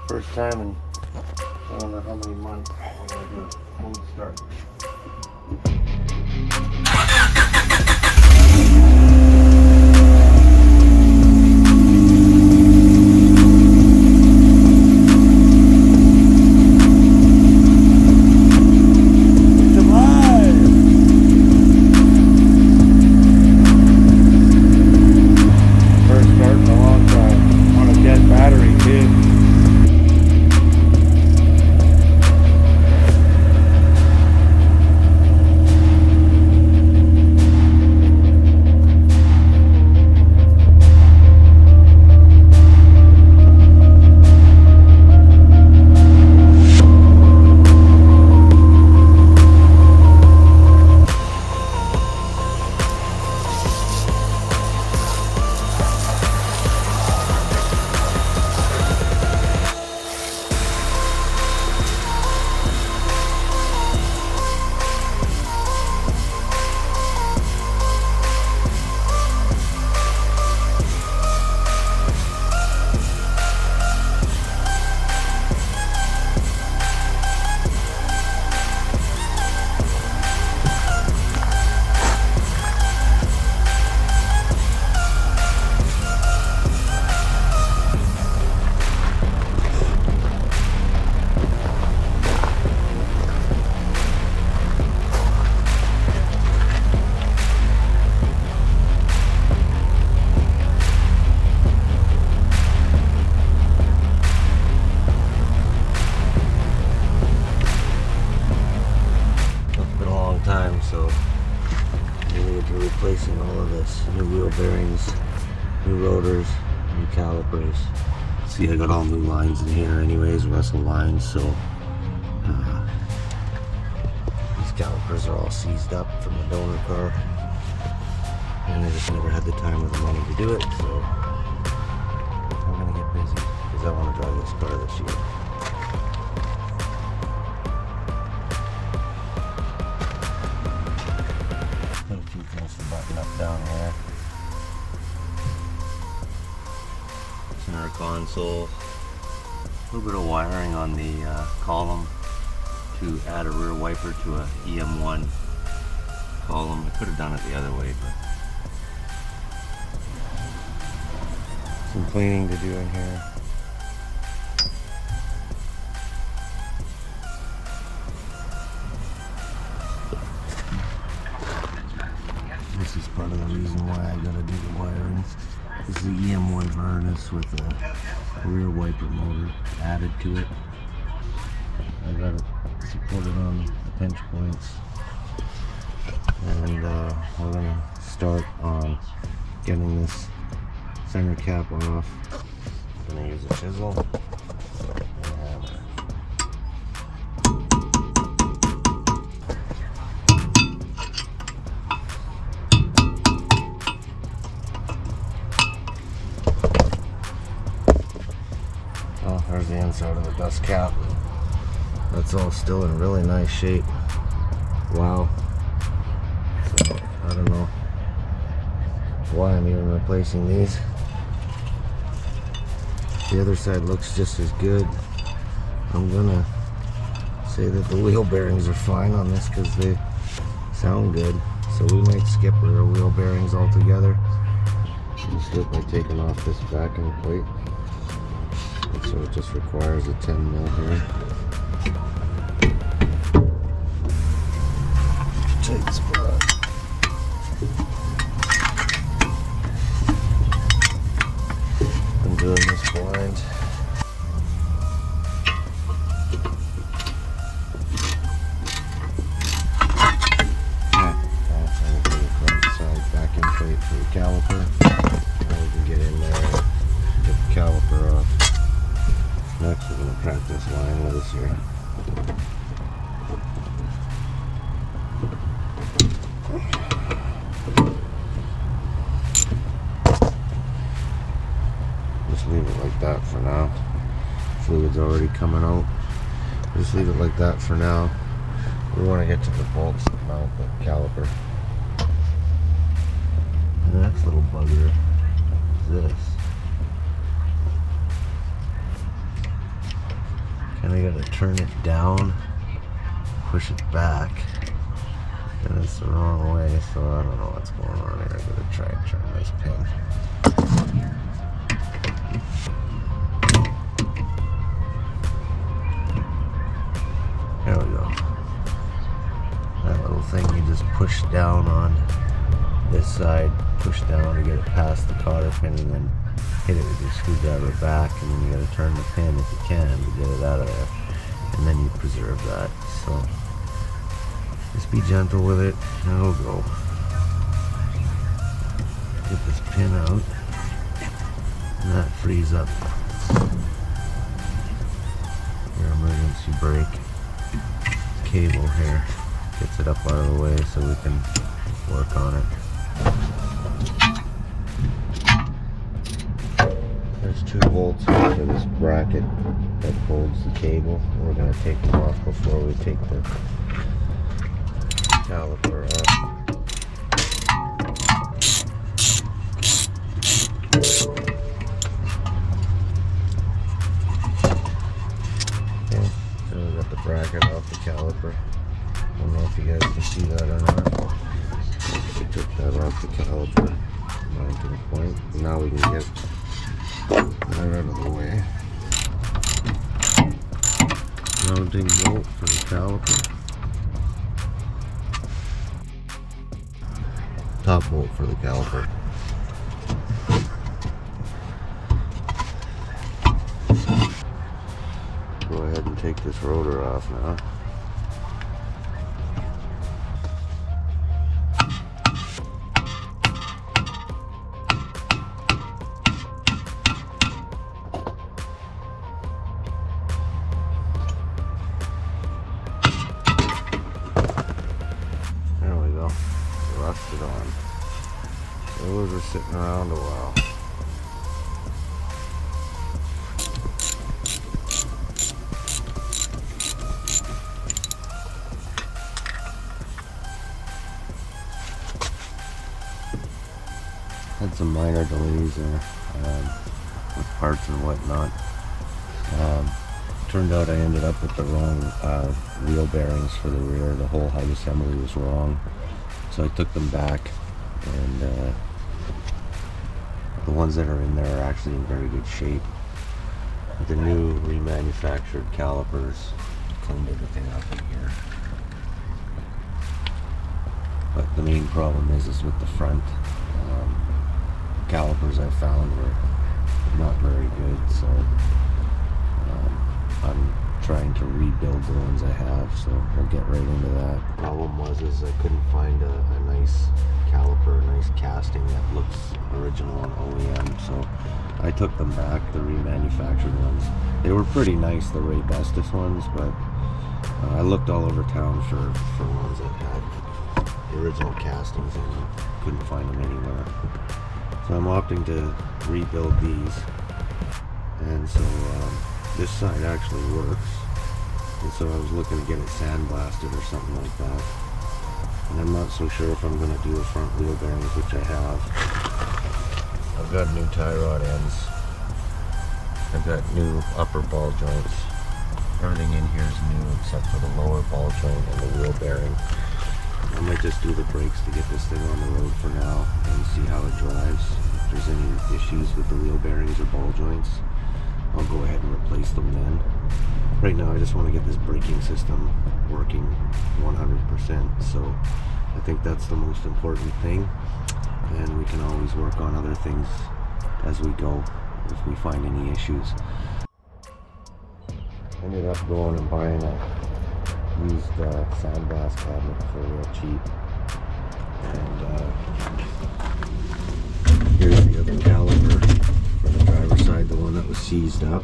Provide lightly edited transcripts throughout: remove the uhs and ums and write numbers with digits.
First time in I don't know how many months I'm gonna do a cold start. So we need to replacing all of this. New wheel bearings, new rotors, new calipers. See, I got all new lines in here anyways, Russell lines, so these calipers are all seized up from the donor car. And I just never had the time or the money to do it, so I'm gonna get busy because I want to drive this car this year. Button up down here. Center console. A little bit of wiring on the column to add a rear wiper to a EM1 column. I could have done it the other way, but some cleaning to do in here. This is part of the reason why I gotta do the wiring. This is the EM1 harness with a rear wiper motor added to it. I got it supported on the pinch points. And we're gonna start on getting this center cap off. I'm gonna use a chisel. There's the inside of the dust cap. That's all still in really nice shape. Wow. So, I don't know why I'm even replacing these. The other side looks just as good. I'm gonna say that the wheel bearings are fine on this because they sound good. So we might skip rear wheel bearings altogether. Just do it by taking off this backing plate. So it just requires a 10 mil here. Tight spot. I'm doing this blind. Backing plate for the caliper. Now we can get in there and get the caliper off. Next we're going to crack this line loose here. Just leave it like that for now. Fluid's already coming out. Just leave it like that for now. We want to get to the bolts that mount the caliper. The next little bugger is this. I gotta turn it down, push it back, and it's the wrong way, so I don't know what's going on here. I'm gonna try and turn this pin. There we go. That little thing you just push down on this side, push down to get it past the cotter pin, and then hit it with your screwdriver back, and then you gotta turn the pin if you can to get it out of there, and then you preserve that. So just be gentle with it, and it'll go. Get this pin out, and that frees up your emergency brake cable here. Gets it up out of the way so we can work on it. There's 2 bolts here for this bracket that holds the cable. We're going to take them off before we take the caliper off. Okay, so we got the bracket off the caliper. I don't know if you guys can see that or not. We took that off the caliper, down to the point. Now we can get that out of the way. Mounting bolt for the caliper. Top bolt for the caliper. Go ahead and take this rotor off now. Rusted on. Those are sitting around a while. Had some minor delays there with parts and whatnot. Turned out I ended up with the wrong wheel bearings for the rear. The whole height assembly was wrong. So I took them back, and the ones that are in there are actually in very good shape. The new remanufactured calipers cleaned everything up in here. But the main problem is with the front. Calipers I found were not very good, so I'm trying to rebuild the ones I have, so we'll get right into that. The problem was I couldn't find a nice caliper, a nice casting that looks original on OEM, so I took them back, the remanufactured ones. They were pretty nice, the Ray Bestis ones, but I looked all over town for ones that had the original castings and couldn't find them anywhere. So I'm opting to rebuild these, and so this side actually works, and so I was looking to get it sandblasted or something like that. And I'm not so sure if I'm going to do the front wheel bearings, which I have. I've got new tie rod ends. I've got new upper ball joints. Everything in here is new except for the lower ball joint and the wheel bearing. I might just do the brakes to get this thing on the road for now and see how it drives. If there's any issues with the wheel bearings or ball joints, I'll go ahead and replace them then. Right now I just want to get this braking system working 100%, so I think that's the most important thing, and we can always work on other things as we go if we find any issues. Ended up going and buying a used sandblast cabinet for real cheap, and here's the other caliper for the driver's side, the one that was seized up.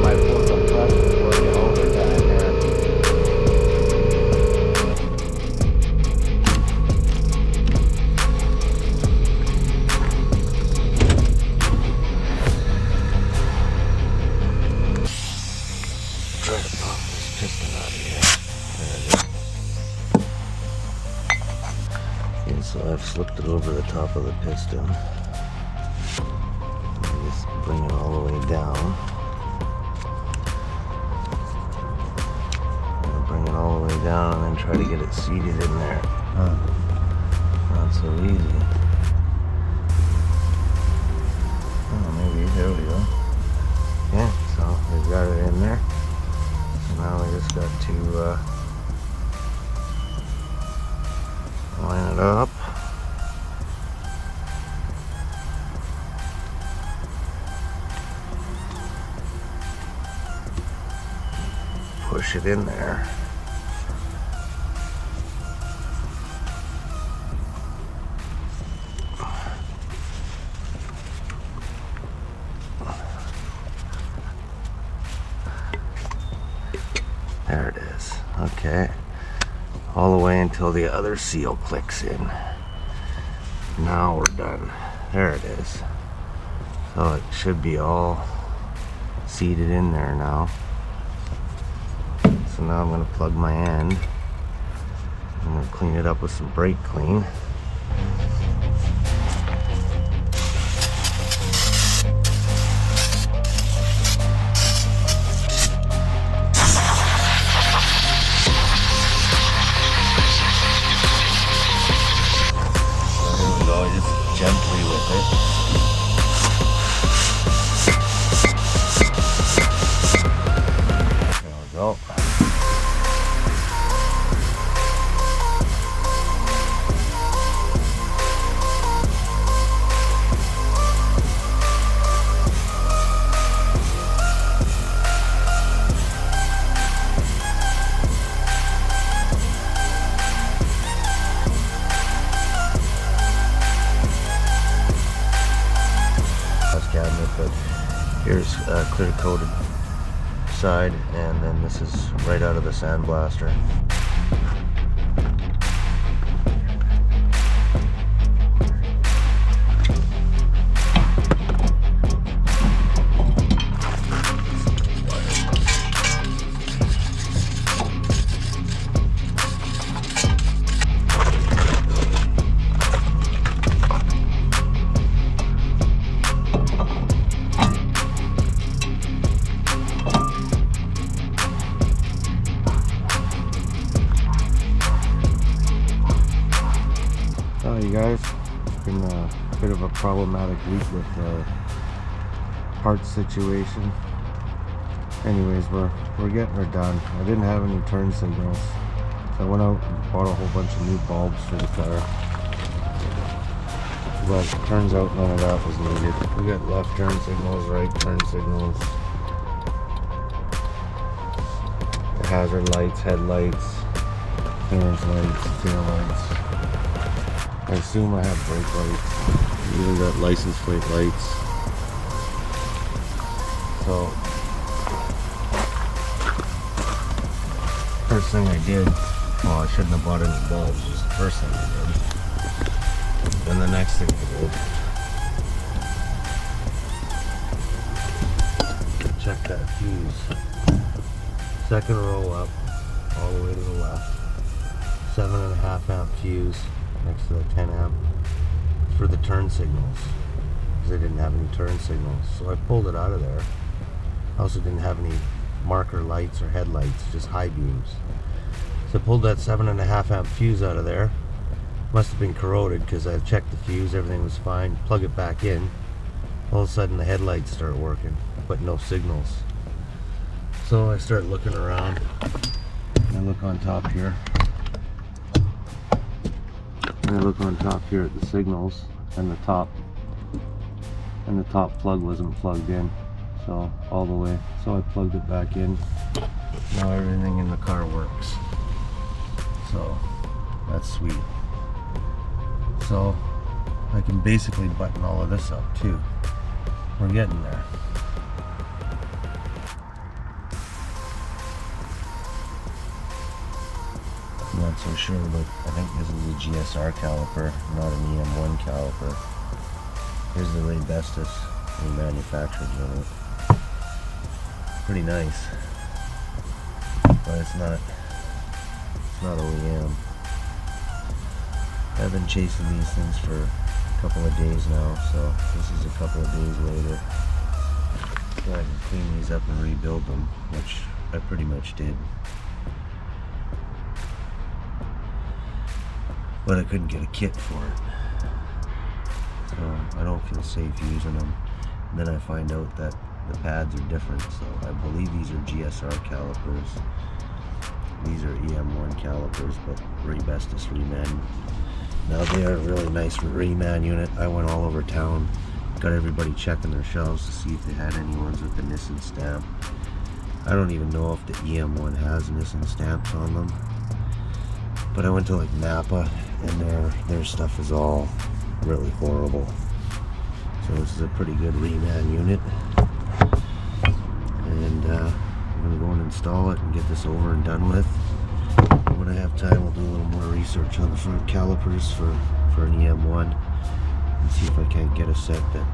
My full compressor is working overtime there. Try to pop this piston out of here. There it is. And so I've slipped it over the top of the piston. Just bring it all the way down. try to get it seated in there. Not so easy. Oh, maybe, there we go. Yeah, so we've got it in there. So now we just got to line it up. Push it in there. There it is. Okay. All the way until the other seal clicks in. Now we're done. There it is. So it should be all seated in there now. So now I'm going to plug my end. I'm going to clean it up with some brake clean. Gently with it. There we go. Cabinet, but here's clear coated side, and then this is right out of the sandblaster. You guys, it's been a bit of a problematic week with the parts situation. Anyways, we're getting her done. I didn't have any turn signals, so I went out and bought a whole bunch of new bulbs for the car, but it turns out none of that was needed. We got left turn signals, right turn signals, the hazard lights, headlights, clearance lights, tail lights. I assume I have brake lights. Even got license plate lights. So, first thing I did, well, I shouldn't have bought any bulbs, was the first thing I did. Then the next thing I did, check that fuse. Second row up, all the way to the left. 7.5 amp fuse. Next to the 10 amp for the turn signals, because I didn't have any turn signals, so I pulled it out of there. I also didn't have any marker lights or headlights, just high beams. So I pulled that 7.5 amp fuse out of there. Must have been corroded, because I checked the fuse, everything was fine. Plug it back in. All of a sudden the headlights start working, but no signals. So I start looking around. I look on top here. I look on top here at the signals, and the top plug wasn't plugged in, so all the way. So I plugged it back in. Now everything in the car works. So that's sweet. So I can basically button all of this up too. We're getting there. I'm not so sure, but I think this is a GSR caliper, not an EM1 caliper. Here's the Ray Bestis manufactured unit. Pretty nice, but it's not OEM. I've been chasing these things for a couple of days now, so this is a couple of days later. So I can clean these up and rebuild them, which I pretty much did. but I couldn't get a kit for it. So I don't feel safe using them. And then I find out that the pads are different, so I believe these are GSR calipers. These are EM1 calipers, but Rebestis reman. Now they are a really nice reman unit. I went all over town, got everybody checking their shelves to see if they had any ones with the Nissin stamp. I don't even know if the EM1 has Nissin stamps on them. But I went to like Napa, and their stuff is all really horrible. So this is a pretty good reman unit. And I'm going to go and install it and get this over and done with. And when I have time, I'll do a little more research on the front calipers for an EM1 and see if I can't get a set that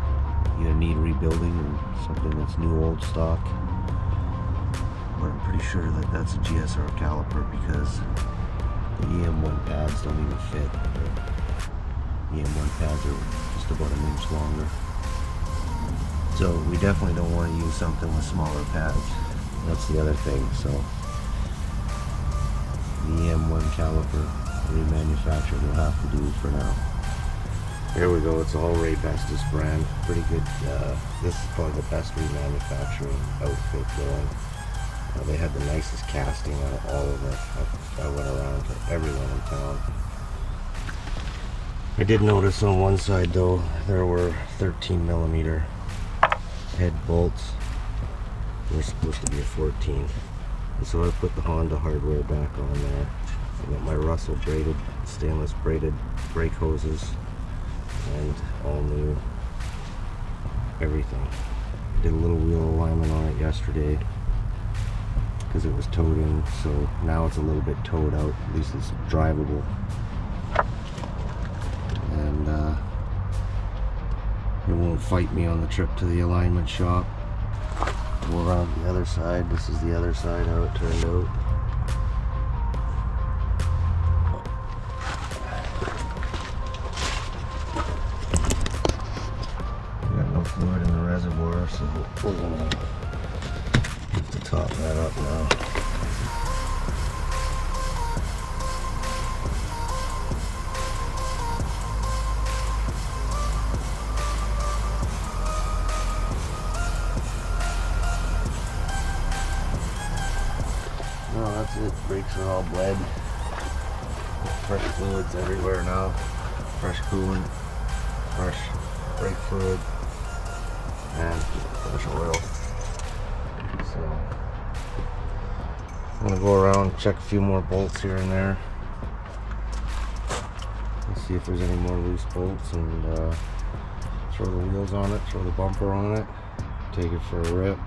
either need rebuilding or something that's new old stock. But I'm pretty sure that that's a GSR caliper because the EM1 pads don't even fit. The EM1 pads are just about an inch longer. So we definitely don't want to use something with smaller pads. That's the other thing. So the EM1 caliper remanufactured will have to do for now. Here we go. It's all Rebestis brand. Pretty good. This is probably the best remanufacturing outfit going. They had the nicest casting out of all of it. I went around to everyone in town. I did notice on one side though there were 13mm head bolts. They're supposed to be a 14. And so I put the Honda hardware back on there. I got my Russell braided, stainless braided brake hoses and all new everything. Did a little wheel alignment on it yesterday because it was towed in, so now it's a little bit towed out. At least it's drivable. And it won't fight me on the trip to the alignment shop. Go around the other side. This is the other side, how it turned out. Got no fluid in the reservoir, so we're gonna have to top that up now. No, that's it. Brakes are all bled. Fresh fluids everywhere now. Fresh coolant, fresh brake fluid, and fresh oil. So I'm gonna go around, check a few more bolts here and there. Let's see if there's any more loose bolts, and throw the wheels on it, throw the bumper on it, take it for a rip.